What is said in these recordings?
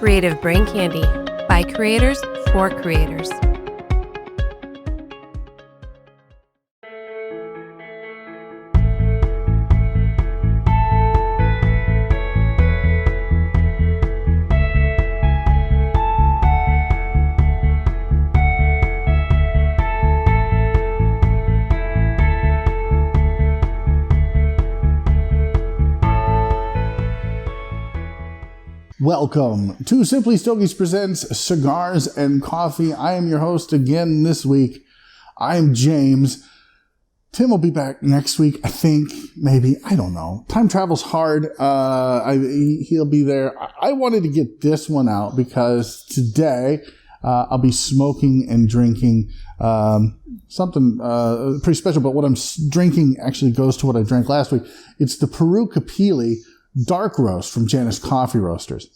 Creative Brain Candy by creators for creators. Welcome to Simply Stogies Presents Cigars and Coffee. I am your host again this week. I am James. Tim will be back next week, I think, maybe. I don't know. Time travel's hard. He'll be there. I wanted to get this one out because today I'll be smoking and drinking something pretty special, but what I'm drinking actually goes to what I drank last week. It's the Peru Capili Dark Roast from Janus Coffee Roasters.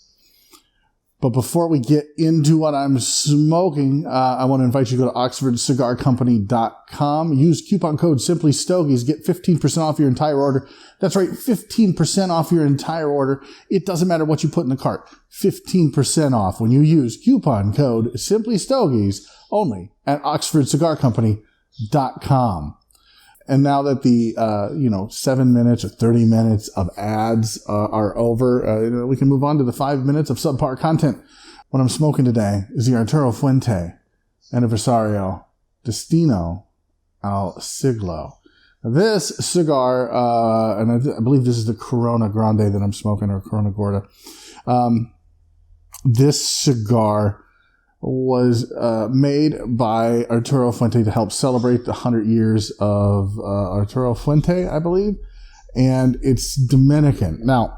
But before we get into what I'm smoking, I want to invite you to go to oxfordcigarcompany.com. Use coupon code SimplyStogies. Get 15% off your entire order. That's right, 15% off your entire order. It doesn't matter what you put in the cart. 15% off when you use coupon code SimplyStogies only at oxfordcigarcompany.com. And now that the 7 minutes or 30 minutes of ads are over, we can move on to the 5 minutes of subpar content. What I'm smoking today is the Arturo Fuente Aniversario Destino al Siglo. Now this cigar, and I believe this is the Corona Grande that I'm smoking, or Corona Gorda. This cigar was made by Arturo Fuente to help celebrate the 100 years of Arturo Fuente, I believe. And it's Dominican. Now,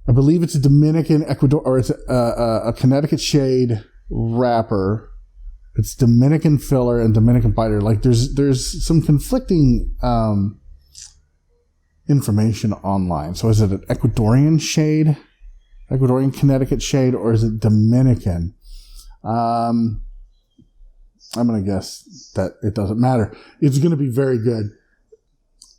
I believe it's a Dominican Ecuador, or it's a Connecticut shade wrapper. It's Dominican filler and Dominican biter. Like there's some conflicting information online. So is it an Ecuadorian shade? Ecuadorian Connecticut shade, or is it Dominican? I'm going to guess that it doesn't matter. It's going to be very good,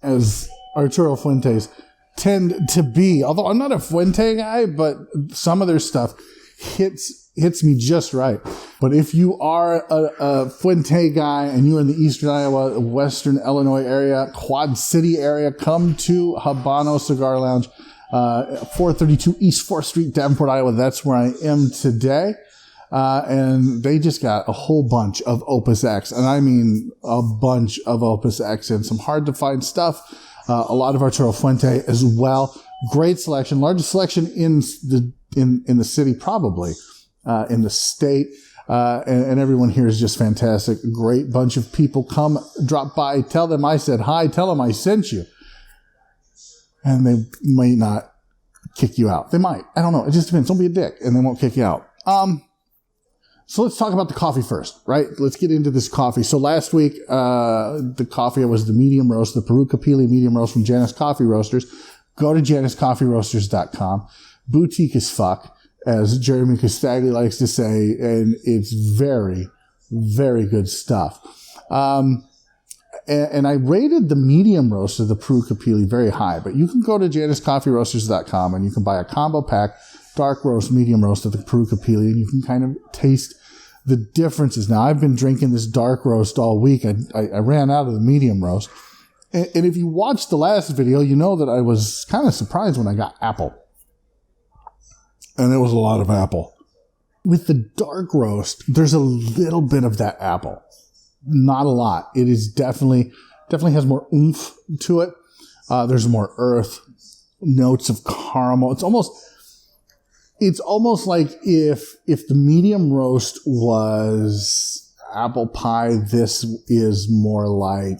as Arturo Fuentes tend to be. Although I'm not a Fuente guy, but some of their stuff hits me just right. But if you are a Fuente guy and you're in the Eastern Iowa, Western Illinois area, Quad City area, come to Habano Cigar Lounge. 432 East 4th Street, Davenport, Iowa. That's where I am today. And they just got a whole bunch of Opus X. And I mean a bunch of Opus X and some hard to find stuff. A lot of Arturo Fuente as well. Great selection. Largest selection in the city, probably, in the state. And everyone here is just fantastic. Great bunch of people. Come, drop by, tell them I said hi, tell them I sent you. And they might not kick you out. They might. I don't know. It just depends. Don't be a dick, and they won't kick you out. So let's talk about the coffee first, right? Let's get into this coffee. So last week, the coffee was the medium roast, the Peru Capili medium roast from Janus Coffee Roasters. Go to januscoffeeroasters.com. Boutique as fuck, as Jeremy Castagli likes to say, and it's very, very good stuff. And I rated the medium roast of the Peru Capili very high, but you can go to januscoffeeroasters.com and you can buy a combo pack, dark roast, medium roast of the Peru Capili, and you can kind of taste the differences. Now, I've been drinking this dark roast all week. I ran out of the medium roast. And if you watched the last video, you know that I was kind of surprised when I got apple. And it was a lot of apple. With the dark roast, there's a little bit of that apple. Not a lot. It is definitely has more oomph to it. There's more earth, notes of caramel. It's almost like if the medium roast was apple pie, this is more like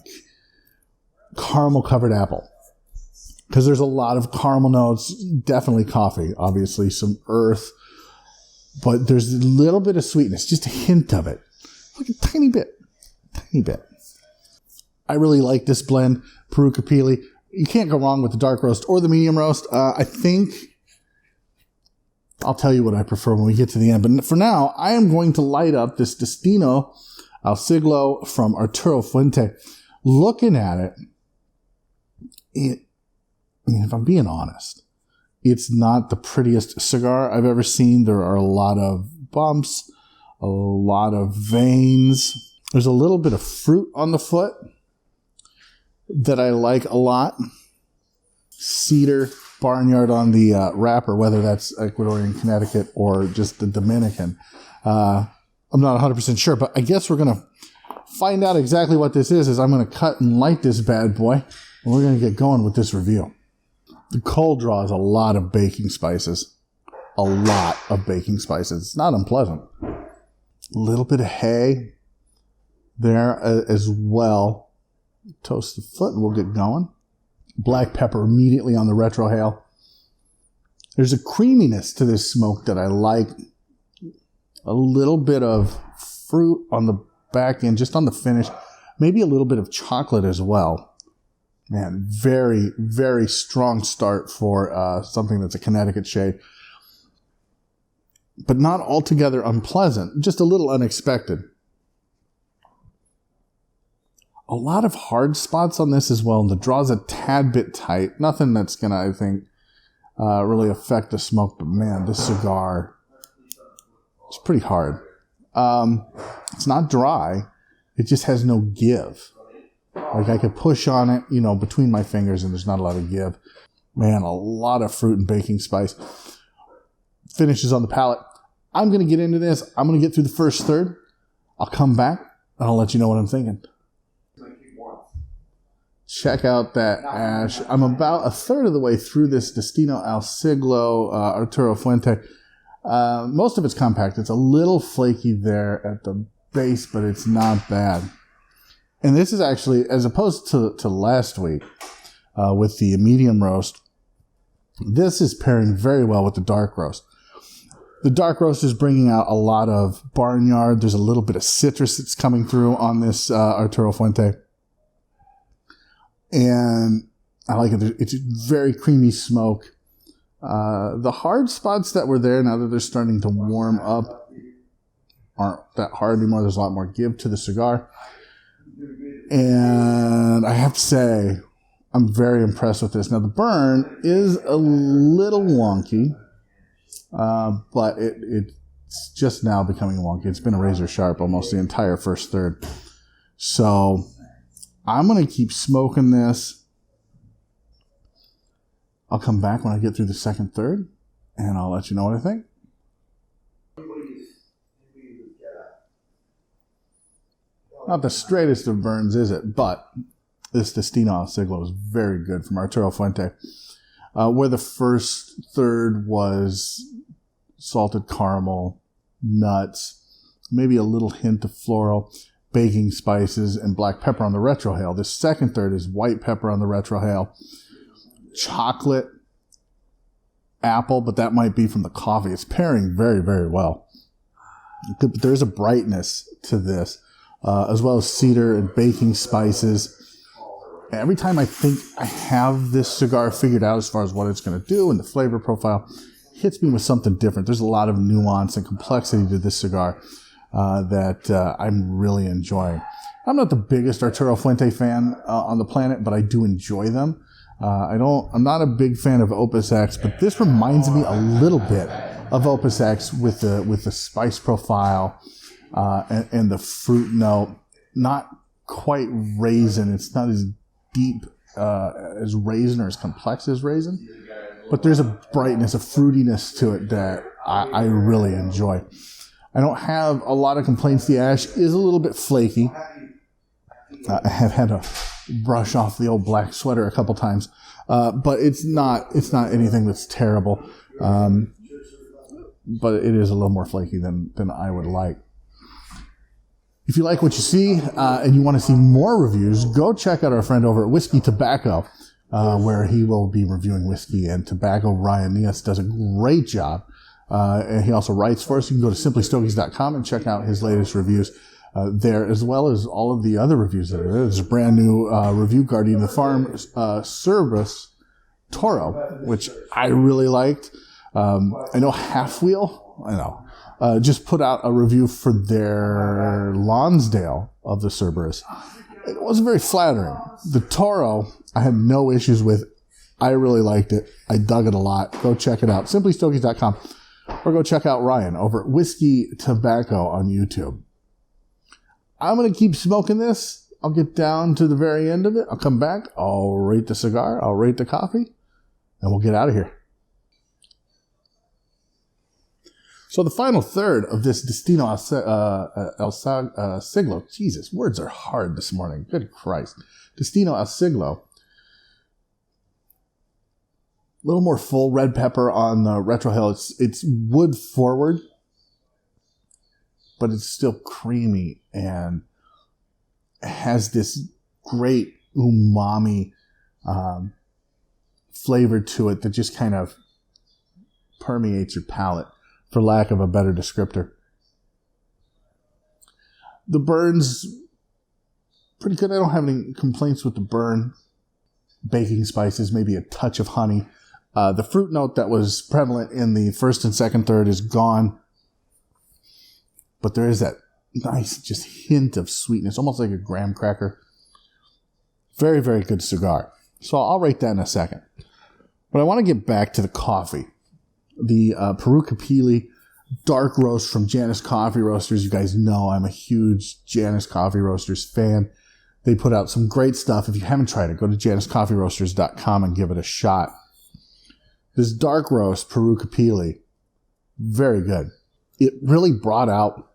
caramel covered apple. Because there's a lot of caramel notes, definitely coffee, obviously, some earth, but there's a little bit of sweetness, just a hint of it, like a tiny bit. I really like this blend, Peru Capili. You can't go wrong with the dark roast or the medium roast. I think I'll tell you what I prefer when we get to the end. But for now, I am going to light up this Destino al Siglo from Arturo Fuente. Looking at it, if I'm being honest, It's not the prettiest cigar I've ever seen. There are a lot of bumps, a lot of veins. There's a little bit of fruit on the foot that I like a lot. Cedar, barnyard on the wrapper, whether that's Ecuadorian Connecticut or just the Dominican. I'm not 100% sure, but I guess we're going to find out exactly what this is I'm going to cut and light this bad boy, and we're going to get going with this review. The cold draw is a lot of baking spices. A lot of baking spices. It's not unpleasant. A little bit of hay there as well. Toast the foot and we'll get going. Black pepper immediately on the retrohale. There's a creaminess to this smoke that I like. A little bit of fruit on the back end, just on the finish. Maybe a little bit of chocolate as well. Man, very, very strong start for something that's a Connecticut shade. But not altogether unpleasant, just a little unexpected. A lot of hard spots on this as well, and the draw's a tad bit tight. Nothing that's going to, I think, really affect the smoke, but man, this cigar is pretty hard. It's not dry, it just has no give. Like I could push on it, between my fingers, and there's not a lot of give. Man, a lot of fruit and baking spice. Finishes on the palate. I'm going to get into this. I'm going to get through the first third. I'll come back, and I'll let you know what I'm thinking. Check out that ash. I'm about a third of the way through this Destino al Siglo Arturo Fuente. Most of it's compact. It's a little flaky there at the base, but it's not bad. And this is actually, as opposed to last week with the medium roast, this is pairing very well with the dark roast. The dark roast is bringing out a lot of barnyard. There's a little bit of citrus that's coming through on this Arturo Fuente. And I like it. It's very creamy smoke. The hard spots that were there, now that they're starting to warm up, aren't that hard anymore. There's a lot more give to the cigar. And I have to say, I'm very impressed with this. Now, the burn is a little wonky, but it's just now becoming wonky. It's been a razor sharp almost the entire first third. So I'm going to keep smoking this. I'll come back when I get through the second third, and I'll let you know what I think. Not the straightest of burns, is it? But this Destino al Siglo is very good from Arturo Fuente. Where the first third was salted caramel, nuts, maybe a little hint of floral, baking spices, and black pepper on the retrohale. The second third is white pepper on the retrohale, chocolate, apple, but that might be from the coffee. It's pairing very, very well. But there's a brightness to this, as well as cedar and baking spices. Every time I think I have this cigar figured out as far as what it's going to do and the flavor profile, it hits me with something different. There's a lot of nuance and complexity to this cigar that I'm really enjoying. I'm not the biggest Arturo Fuente fan on the planet, but I do enjoy them. I'm not a big fan of Opus X, but this reminds me a little bit of Opus X with the spice profile and the fruit note. Not quite raisin. It's not as deep as raisin or as complex as raisin, but there's a brightness, a fruitiness to it that I really enjoy. I don't have a lot of complaints. The ash is a little bit flaky. I have had to brush off the old black sweater a couple times, but it's not anything that's terrible. But it is a little more flaky than I would like. If you like what you see and you want to see more reviews, go check out our friend over at Whiskey Tobacco, where he will be reviewing whiskey and tobacco. Ryan Nias does a great job. And he also writes for us. You can go to simplystogies.com and check out his latest reviews there, as well as all of the other reviews that are there. There's a brand new review, Guardian of the Farm Service Toro, which I really liked. I know Half Wheel, just put out a review for their Lonsdale of the Cerberus. It wasn't very flattering. The Toro, I had no issues with I really liked it. I dug it a lot. Go check it out. SimplyStogies.com. Or go check out Ryan over at Whiskey Tobacco on YouTube. I'm going to keep smoking this. I'll get down to the very end of it. I'll come back. I'll rate the cigar. I'll rate the coffee. And we'll get out of here. So the final third of this Destino al Siglo. Jesus, words are hard this morning. Good Christ. Destino al Siglo. A little more full red pepper on the retrohale. It's wood forward, but it's still creamy and has this great umami flavor to it that just kind of permeates your palate, for lack of a better descriptor. The burn's pretty good. I don't have any complaints with the burn. Baking spices, maybe a touch of honey. The fruit note that was prevalent in the first and second third is gone. But there is that nice just hint of sweetness, almost like a graham cracker. Very, very good cigar. So I'll rate that in a second. But I want to get back to the coffee. The Peru Capili Dark Roast from Janus Coffee Roasters. You guys know I'm a huge Janus Coffee Roasters fan. They put out some great stuff. If you haven't tried it, go to januscoffeeroasters.com and give it a shot. This dark roast, Peru Capili, very good. It really brought out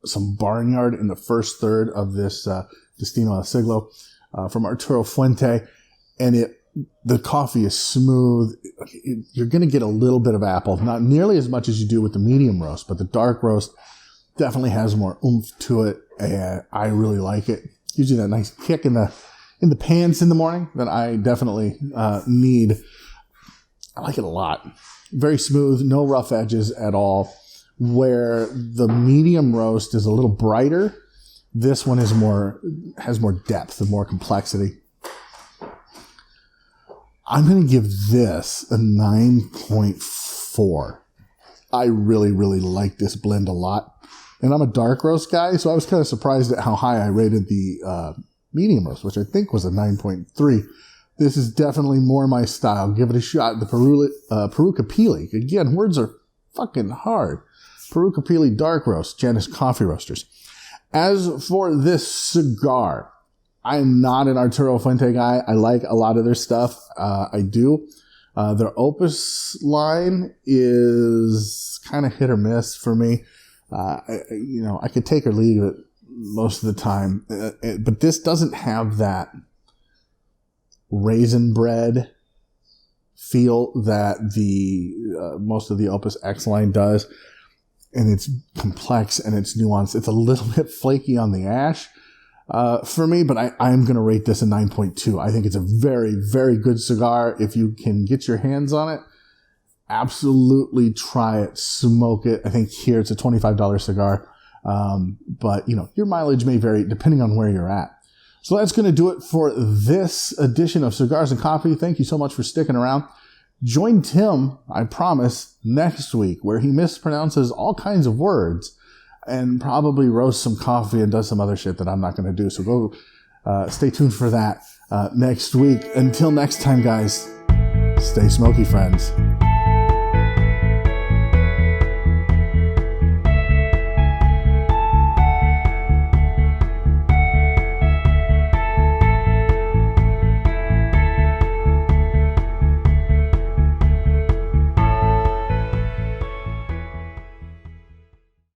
some barnyard in the first third of this Destino al Siglo from Arturo Fuente. And the coffee is smooth. You're going to get a little bit of apple. Not nearly as much as you do with the medium roast, but the dark roast definitely has more oomph to it. And I really like it. Gives you that nice kick in the pants in the morning that I definitely need. I like it a lot. Very smooth, no rough edges at all. Where the medium roast is a little brighter, this one has more depth and more complexity. I'm going to give this a 9.4. I really, really like this blend a lot. And I'm a dark roast guy, so I was kind of surprised at how high I rated the medium roast, which I think was a 9.3. This is definitely more my style. Give it a shot. The Peru Capili. Again, words are fucking hard. Peru Capili Dark Roast, Janus Coffee Roasters. As for this cigar, I'm not an Arturo Fuente guy. I like a lot of their stuff. I do. Their Opus line is kind of hit or miss for me. I could take or leave it most of the time. But this doesn't have that raisin bread feel that the most of the Opus X line does. And it's complex and it's nuanced. It's a little bit flaky on the ash for me, but I'm going to rate this a 9.2. I think it's a very, very good cigar. If you can get your hands on it, absolutely try it, smoke it. I think here it's a $25 cigar. But your mileage may vary depending on where you're at. So that's going to do it for this edition of Cigars and Coffee. Thank you so much for sticking around. Join Tim, I promise, next week where he mispronounces all kinds of words and probably roasts some coffee and does some other shit that I'm not going to do. So go stay tuned for that next week. Until next time, guys, stay smoky, friends.